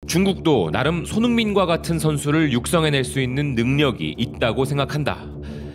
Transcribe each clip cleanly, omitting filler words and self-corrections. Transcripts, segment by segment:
중국도 나름 손흥민과 같은 선수를 육성해낼 수 있는 능력이 있다고 생각한다.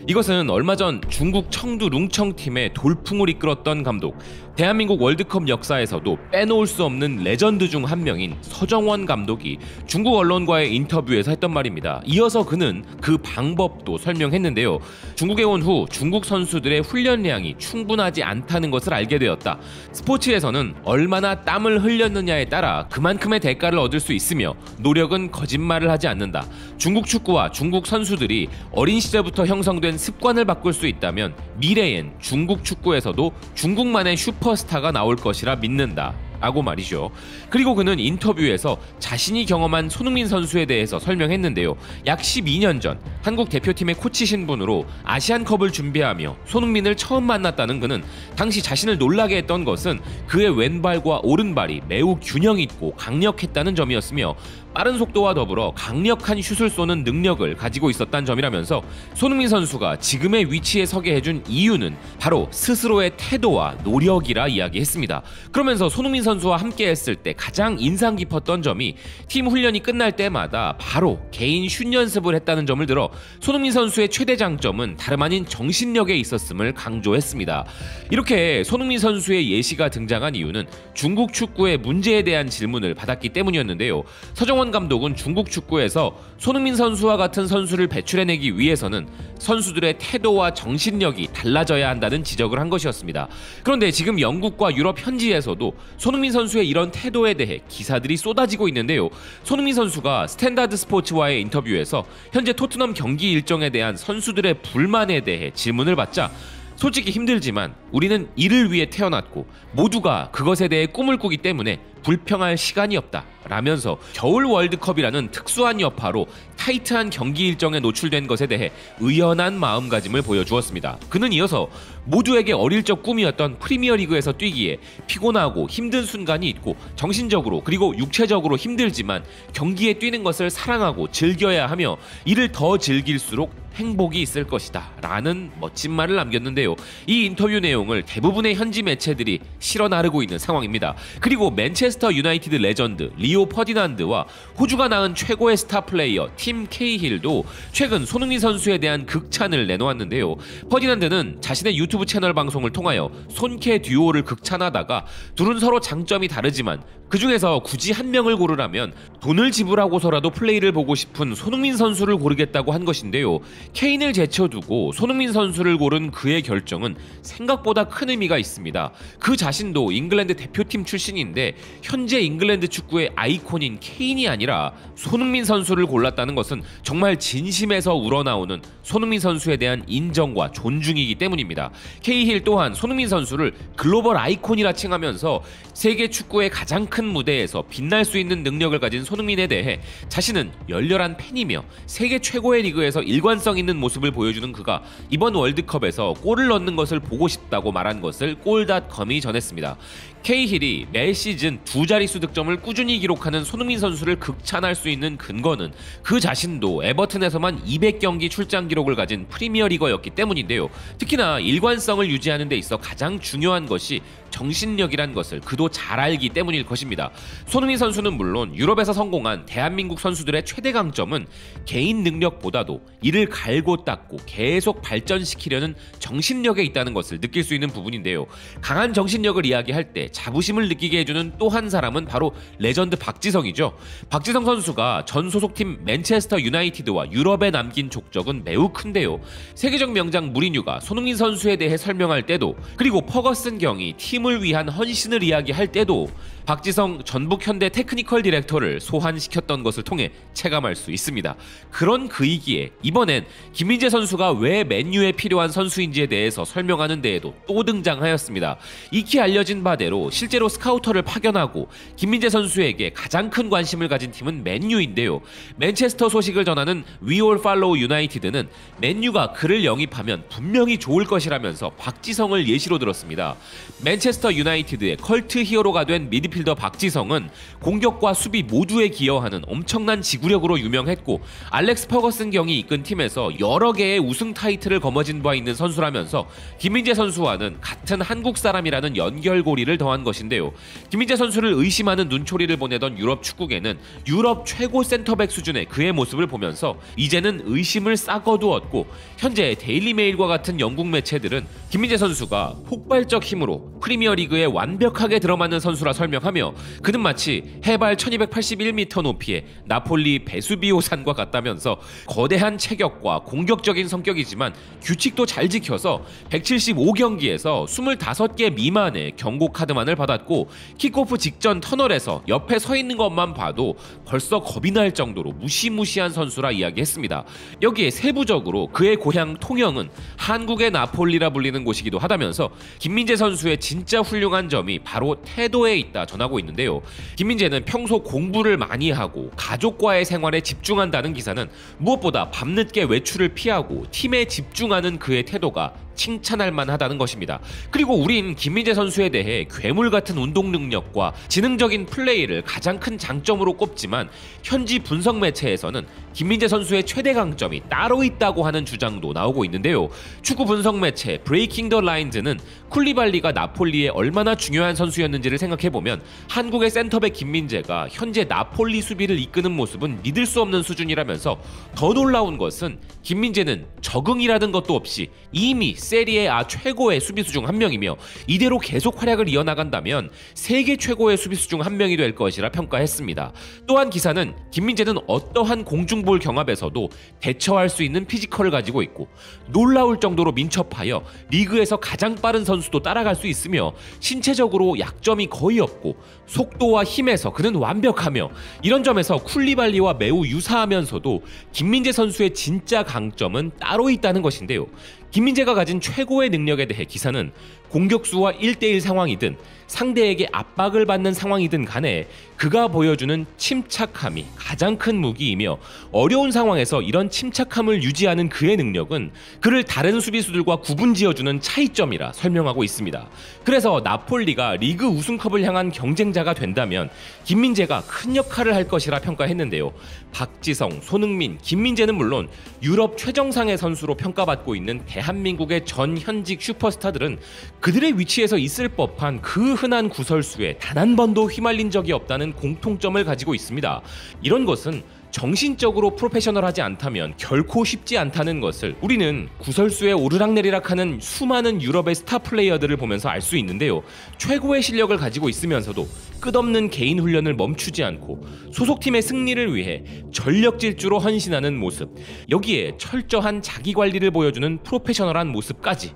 이것은 얼마 전 중국 청두 룽청팀의 돌풍을 이끌었던 감독, 대한민국 월드컵 역사에서도 빼놓을 수 없는 레전드 중 한 명인 서정원 감독이 중국 언론과의 인터뷰에서 했던 말입니다. 이어서 그는 그 방법도 설명했는데요. 중국에 온 후 중국 선수들의 훈련량이 충분하지 않다는 것을 알게 되었다. 스포츠에서는 얼마나 땀을 흘렸느냐에 따라 그만큼의 대가를 얻을 수 있으며 노력은 거짓말을 하지 않는다. 중국 축구와 중국 선수들이 어린 시절부터 형성된 습관을 바꿀 수 있다면 미래엔 중국 축구에서도 중국만의 슈퍼스타가 나올 것이라 믿는다 라고 말이죠. 그리고 그는 인터뷰에서 자신이 경험한 손흥민 선수에 대해서 설명했는데요. 약 12년 전 한국 대표팀의 코치 신분으로 아시안컵을 준비하며 손흥민을 처음 만났다는 그는 당시 자신을 놀라게 했던 것은 그의 왼발과 오른발이 매우 균형 있고 강력했다는 점이었으며 빠른 속도와 더불어 강력한 슛을 쏘는 능력을 가지고 있었다는 점이라면서 손흥민 선수가 지금의 위치에 서게 해준 이유는 바로 스스로의 태도와 노력이라 이야기했습니다. 그러면서 손흥민 선수와 함께 했을 때 가장 인상 깊었던 점이 팀 훈련이 끝날 때마다 바로 개인 슛 연습을 했다는 점을 들어 손흥민 선수의 최대 장점은 다름 아닌 정신력에 있었음을 강조했습니다. 이렇게 손흥민 선수의 예시가 등장한 이유는 중국 축구의 문제에 대한 질문을 받았기 때문이었는데요. 서정원 감독은 중국 축구에서 손흥민 선수와 같은 선수를 배출해내기 위해서는 선수들의 태도와 정신력이 달라져야 한다는 지적을 한 것이었습니다. 그런데 지금 영국과 유럽 현지에서도 손흥민 선수의 이런 태도에 대해 기사들이 쏟아지고 있는데요. 손흥민 선수가 스탠다드 스포츠와의 인터뷰에서 현재 토트넘 경기 일정에 대한 선수들의 불만에 대해 질문을 받자 솔직히 힘들지만 우리는 이를 위해 태어났고 모두가 그것에 대해 꿈을 꾸기 때문에 불평할 시간이 없다 라면서 겨울 월드컵이라는 특수한 여파로 타이트한 경기 일정에 노출된 것에 대해 의연한 마음가짐을 보여주었습니다. 그는 이어서 모두에게 어릴 적 꿈이었던 프리미어리그에서 뛰기에 피곤하고 힘든 순간이 있고 정신적으로 그리고 육체적으로 힘들지만 경기에 뛰는 것을 사랑하고 즐겨야 하며 이를 더 즐길수록 행복이 있을 것이다 라는 멋진 말을 남겼는데요. 이 인터뷰 내용을 대부분의 현지 매체들이 실어 나르고 있는 상황입니다. 그리고 맨체스터 유나이티드 레전드 리오 퍼디난드와 호주가 낳은 최고의 스타 플레이어 팀 케이힐도 최근 손흥민 선수에 대한 극찬을 내놓았는데요. 퍼디난드는 자신의 유튜브 채널 방송을 통하여 손케 듀오를 극찬하다가 둘은 서로 장점이 다르지만 그 중에서 굳이 한 명을 고르라면 돈을 지불하고서라도 플레이를 보고 싶은 손흥민 선수를 고르겠다고 한 것인데요. 케인을 제쳐두고 손흥민 선수를 고른 그의 결정은 생각보다 큰 의미가 있습니다. 그 자신도 잉글랜드 대표팀 출신인데 현재 잉글랜드 축구의 아이콘인 케인이 아니라 손흥민 선수를 골랐다는 것은 정말 진심에서 우러나오는 손흥민 선수에 대한 인정과 존중이기 때문입니다. 케이힐 또한 손흥민 선수를 글로벌 아이콘이라 칭하면서 세계 축구의 가장 큰 무대에서 빛날 수 있는 능력을 가진 손흥민에 대해 자신은 열렬한 팬이며 세계 최고의 리그에서 일관성 있는 모습을 보여주는 그가 이번 월드컵에서 골을 넣는 것을 보고 싶다고 말한 것을 골닷컴이 전했습니다. 케이힐이 매 시즌 두 자릿수 득점을 꾸준히 기록하는 손흥민 선수를 극찬할 수 있는 근거는 그 자신도 에버튼에서만 200경기 출장 기록을 가진 프리미어리거였기 때문인데요. 특히나 일관성을 유지하는 데 있어 가장 중요한 것이 정신력이란 것을 그도 잘 알기 때문일 것입니다. 손흥민 선수는 물론 유럽에서 성공한 대한민국 선수들의 최대 강점은 개인 능력보다도 이를 갈고 닦고 계속 발전시키려는 정신력에 있다는 것을 느낄 수 있는 부분인데요. 강한 정신력을 이야기할 때 자부심을 느끼게 해주는 또 한 사람은 바로 레전드 박지성이죠. 박지성 선수가 전 소속팀 맨체스터 유나이티드와 유럽에 남긴 족적은 매우 큰데요. 세계적 명장 무리뉴가 손흥민 선수에 대해 설명할 때도 그리고 퍼거슨 경이 팀을 위한 헌신을 이야기할 때도 박지성 전북 현대 테크니컬 디렉터를 소환시켰던 것을 통해 체감할 수 있습니다. 그런 그이기에 이번엔 김민재 선수가 왜 맨유에 필요한 선수인지에 대해서 설명하는 데에도 또 등장하였습니다. 익히 알려진 바대로 실제로 스카우터를 파견하고 김민재 선수에게 가장 큰 관심을 가진 팀은 맨유인데요. 맨체스터 소식을 전하는 We All Follow United는 맨유가 그를 영입하면 분명히 좋을 것이라면서 박지성을 예시로 들었습니다. 맨체스터 유나이티드의 컬트 히어로가 된 미드필더 미드필더 박지성은 공격과 수비 모두에 기여하는 엄청난 지구력으로 유명했고 알렉스 퍼거슨 경이 이끈 팀에서 여러 개의 우승 타이틀을 거머쥔 바 있는 선수라면서 김민재 선수와는 같은 한국 사람이라는 연결고리를 더한 것인데요. 김민재 선수를 의심하는 눈초리를 보내던 유럽 축구계는 유럽 최고 센터백 수준의 그의 모습을 보면서 이제는 의심을 싹 거두었고 현재 데일리메일과 같은 영국 매체들은 김민재 선수가 폭발적 힘으로 프리미어리그에 완벽하게 들어맞는 선수라 설명하며 그는 마치 해발 1281m 높이의 나폴리 베수비오 산과 같다면서 거대한 체격과 공격적인 성격이지만 규칙도 잘 지켜서 175경기에서 25개 미만의 경고 카드만을 받았고 킥오프 직전 터널에서 옆에 서 있는 것만 봐도 벌써 겁이 날 정도로 무시무시한 선수라 이야기했습니다. 여기에 세부적으로 그의 고향 통영은 한국의 나폴리라 불리는 곳이기도 하다면서 김민재 선수의 진짜 훌륭한 점이 바로 태도에 있다 전하고 있는데요. 김민재는 평소 공부를 많이 하고 가족과의 생활에 집중한다는 기사는 무엇보다 밤늦게 외출을 피하고 팀에 집중하는 그의 태도가 칭찬할 만하다는 것입니다. 그리고 우린 김민재 선수에 대해 괴물 같은 운동 능력과 지능적인 플레이를 가장 큰 장점으로 꼽지만 현지 분석 매체에서는 김민재 선수의 최대 강점이 따로 있다고 하는 주장도 나오고 있는데요. 축구 분석 매체 브레이킹 더 라인즈는 쿨리발리가 나폴리에 얼마나 중요한 선수였는지를 생각해보면 한국의 센터백 김민재가 현재 나폴리 수비를 이끄는 모습은 믿을 수 없는 수준이라면서 더 놀라운 것은 김민재는 적응이라는 것도 없이 이미 세리에 A 최고의 수비수 중 한 명이며 이대로 계속 활약을 이어나간다면 세계 최고의 수비수 중 한 명이 될 것이라 평가했습니다. 또한 기사는 김민재는 어떠한 공중볼 경합에서도 대처할 수 있는 피지컬을 가지고 있고 놀라울 정도로 민첩하여 리그에서 가장 빠른 선수도 따라갈 수 있으며 신체적으로 약점이 거의 없고 속도와 힘에서 그는 완벽하며 이런 점에서 쿨리발리와 매우 유사하면서도 김민재 선수의 진짜 강점은 따로 있다는 것인데요. 김민재가 가진 최고의 능력에 대해 기사는 공격수와 1대1 상황이든 상대에게 압박을 받는 상황이든 간에 그가 보여주는 침착함이 가장 큰 무기이며 어려운 상황에서 이런 침착함을 유지하는 그의 능력은 그를 다른 수비수들과 구분지어주는 차이점이라 설명하고 있습니다. 그래서 나폴리가 리그 우승컵을 향한 경쟁자가 된다면 김민재가 큰 역할을 할 것이라 평가했는데요. 박지성, 손흥민, 김민재는 물론 유럽 최정상의 선수로 평가받고 있는 대한민국의 전 현직 슈퍼스타들은 그들의 위치에서 있을 법한 그 흔한 구설수에 단 한 번도 휘말린 적이 없다는 공통점을 가지고 있습니다. 이런 것은 정신적으로 프로페셔널하지 않다면 결코 쉽지 않다는 것을 우리는 구설수에 오르락내리락하는 수많은 유럽의 스타 플레이어들을 보면서 알 수 있는데요. 최고의 실력을 가지고 있으면서도 끝없는 개인 훈련을 멈추지 않고 소속팀의 승리를 위해 전력 질주로 헌신하는 모습, 여기에 철저한 자기관리를 보여주는 프로페셔널한 모습까지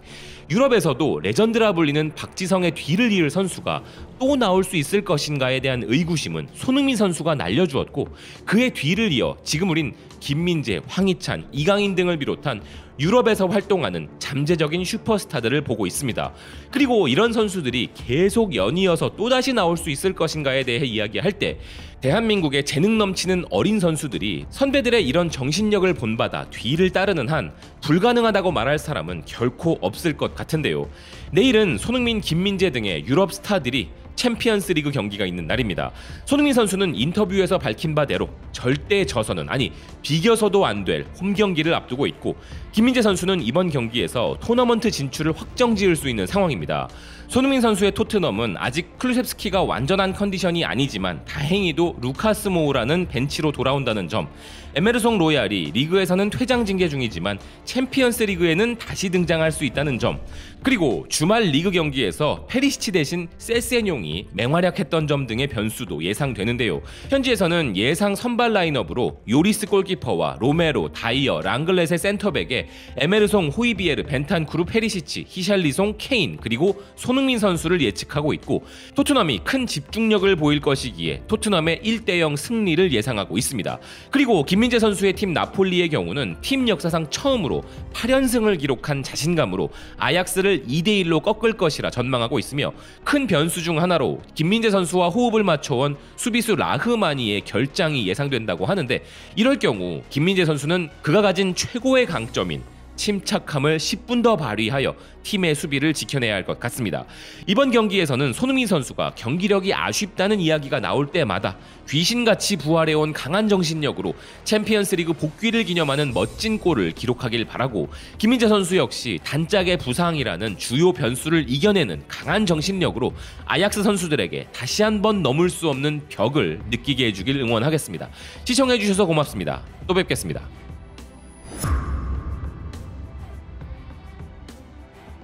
유럽에서도 레전드라 불리는 박지성의 뒤를 이을 선수가 또 나올 수 있을 것인가에 대한 의구심은 손흥민 선수가 날려주었고 그의 뒤를 이어 지금 우린 김민재, 황희찬, 이강인 등을 비롯한 유럽에서 활동하는 잠재적인 슈퍼스타들을 보고 있습니다. 그리고 이런 선수들이 계속 연이어서 또다시 나올 수 있을 것인가에 대해 이야기할 때 대한민국의 재능 넘치는 어린 선수들이 선배들의 이런 정신력을 본받아 뒤를 따르는 한 불가능하다고 말할 사람은 결코 없을 것 같은데요. 내일은 손흥민, 김민재 등의 유럽 스타들이 챔피언스 리그 경기가 있는 날입니다. 손흥민 선수는 인터뷰에서 밝힌 바대로 절대 져서는 아니 비겨서도 안 될 홈 경기를 앞두고 있고 김민재 선수는 이번 경기에서 토너먼트 진출을 확정지을 수 있는 상황입니다. 손흥민 선수의 토트넘은 아직 클루셉스키가 완전한 컨디션이 아니지만 다행히도 루카스 모우라는 벤치로 돌아온다는 점, 에메르송 로얄이 리그에서는 퇴장 징계 중이지만 챔피언스 리그에는 다시 등장할 수 있다는 점, 그리고 주말 리그 경기에서 페리시치 대신 세세뇽이 맹활약했던 점 등의 변수도 예상되는데요. 현지에서는 예상 선발 라인업으로 요리스 골키퍼와 로메로, 다이어, 랑글렛의 센터백에 에메르송, 호이비에르, 벤탄쿠르, 페리시치, 히샬리송, 케인 그리고 손흥민 선수를 예측하고 있고 토트넘이 큰 집중력을 보일 것이기에 토트넘의 1대0 승리를 예상하고 있습니다. 그리고 김민재 선수의 팀 나폴리의 경우는 팀 역사상 처음으로 8연승을 기록한 자신감으로 아약스를 2대1로 꺾을 것이라 전망하고 있으며 큰 변수 중 하나로 김민재 선수와 호흡을 맞춰온 수비수 라흐마니의 결장이 예상된다고 하는데 이럴 경우 김민재 선수는 그가 가진 최고의 강점인 침착함을 10분 더 발휘하여 팀의 수비를 지켜내야 할 것 같습니다. 이번 경기에서는 손흥민 선수가 경기력이 아쉽다는 이야기가 나올 때마다 귀신같이 부활해온 강한 정신력으로 챔피언스리그 복귀를 기념하는 멋진 골을 기록하길 바라고, 김민재 선수 역시 단짝의 부상이라는 주요 변수를 이겨내는 강한 정신력으로 아약스 선수들에게 다시 한번 넘을 수 없는 벽을 느끼게 해주길 응원하겠습니다. 시청해주셔서 고맙습니다. 또 뵙겠습니다.